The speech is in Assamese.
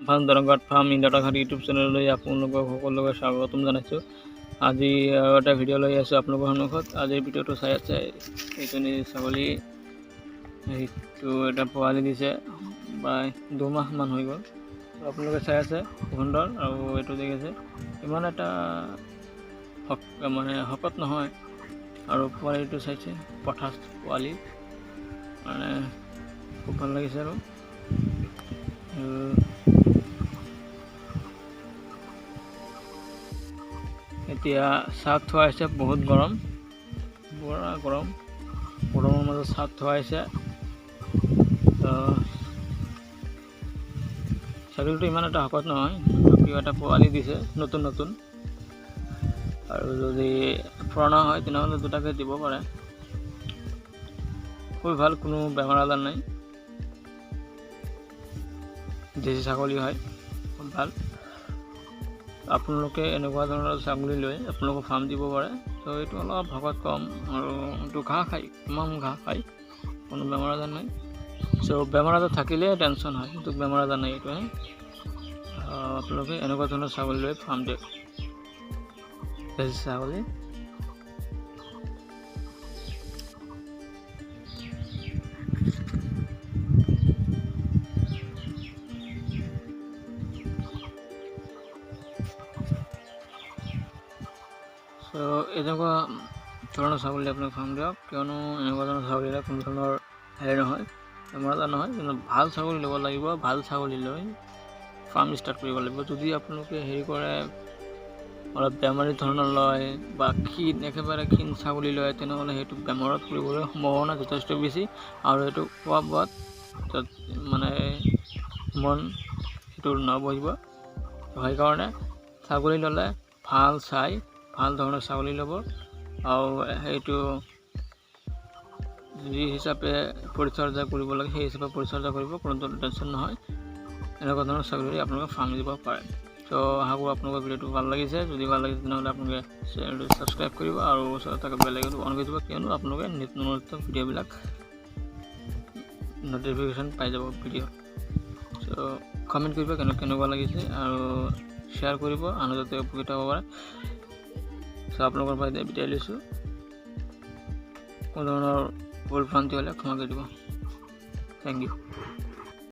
ভানুদাৰংঘাট ফাৰ্ম ইন্দাটাঘাট ইউটিউব চেনেললৈ আপোনালোকক সকলোকে স্বাগতম জনাইছোঁ। আজি আৰু এটা ভিডিঅ' লৈ আছোঁ আপোনালোকৰ সন্মুখত। আজিৰ ভিডিঅ'টো চাই আছে এইজনী ছাগলী, এইটো এটা পোৱালি দিছে, প্ৰায় 2 মাহমান হৈ গ'ল। আপোনালোকে চাই আছে সুন্দৰ, আৰু এইটো দেখিছে ইমান এটা মানে শকত নহয়, আৰু পোৱালিটো চাইছে পঠা পোৱালি, মানে খুব ভাল লাগিছে। আৰু এতিয়া চাহ থোৱাইছে, বহুত গৰম, পুৰা গৰমৰ মাজত চাহ থোৱাইছে। ছাগলীটো ইমান এটা শকত নহয়, কিবা এটা পোৱালি দিছে নতুন, আৰু যদি পুৰণা হয় তেনেহ'লে 2টাকে দিব পাৰে। খুব ভাল, কোনো বেমাৰ আজাৰ নাই, দেশী ছাগলী হয়, খুব ভাল। আপোনালোকে এনেকুৱা ধৰণৰ ছাগলী লৈ আপোনালোকে ফাৰ্ম দিব পাৰে। ত' এইটো অলপ শকত কম, আৰু এইটো ঘাঁহ খায়, ইমান ঘাঁহ খায়, কোনো বেমাৰ আজাৰ নাই। চ' বেমাৰ আজাৰ থাকিলে টেনশ্যন হয়, কিন্তু বেমাৰ আজাৰ নাই এইটোৱে। আপোনালোকে এনেকুৱা ধৰণৰ ছাগলী লৈ ফাৰ্ম দিয়ক, দেশী ছাগলী। চ' এনেকুৱা ধৰণৰ ছাগলী আপোনাক ফাৰ্ম দিয়ক, কিয়নো এনেকুৱা ধৰণৰ ছাগলীৰে কোনো ধৰণৰ হেৰি নহয়, বেমাৰ আজাৰ নহয়। কিন্তু ভাল ছাগলী ল'ব লাগিব, ভাল ছাগলী লৈ ফাৰ্ম ষ্টাৰ্ট কৰিব লাগিব। যদি আপোনালোকে হেৰি কৰে, অলপ বেমাৰী ধৰণৰ লয় বা একেবাৰে ক্ষীণ ছাগলী লয়, তেনেহ'লে সেইটো বেমাৰত পৰিবলৈ সম্ভাৱনা যথেষ্ট বেছি, আৰু সেইটো খোৱা বোৱাত মানে মন সেইটো নবহিব। সেইকাৰণে ছাগলী ল'লে ভাল চাই ভাল ধৰণৰ ছাগলী ল'ব, আৰু সেইটো যি হিচাপে পৰিচৰ্যা কৰিব লাগে সেই হিচাপে পৰিচৰ্যা কৰিব, কোনো টেনশ্যন নহয়। এনেকুৱা ধৰণৰ ছাগলী আপোনালোকে ফাৰ্ম দিব পাৰে। ত' আশা কৰোঁ আপোনালোকৰ ভিডিঅ'টো ভাল লাগিছে। যদি ভাল লাগিছে তেনেহ'লে আপোনালোকে চেনেলটো ছাবস্ক্ৰাইব কৰিব, আৰু ওচৰত থকা বেল আইকনটো অন কৰি দিব, কিয়নো আপোনালোকে নতুন ভিডিঅ'বিলাক নটিফিকেশ্যন পাই যাব ভিডিঅ'। চ' কমেণ্ট কৰিব কেনেকুৱা লাগিছে, আৰু শ্বেয়াৰ কৰিব, আনো যাতে উপকৃত হ'ব পাৰে। চ' আপোনালোকৰ পৰা বিদায় লৈছোঁ। কোনো ধৰণৰ ভুল ভ্ৰান্তি হ'লে ক্ষমা কৰি দিব। Thank U.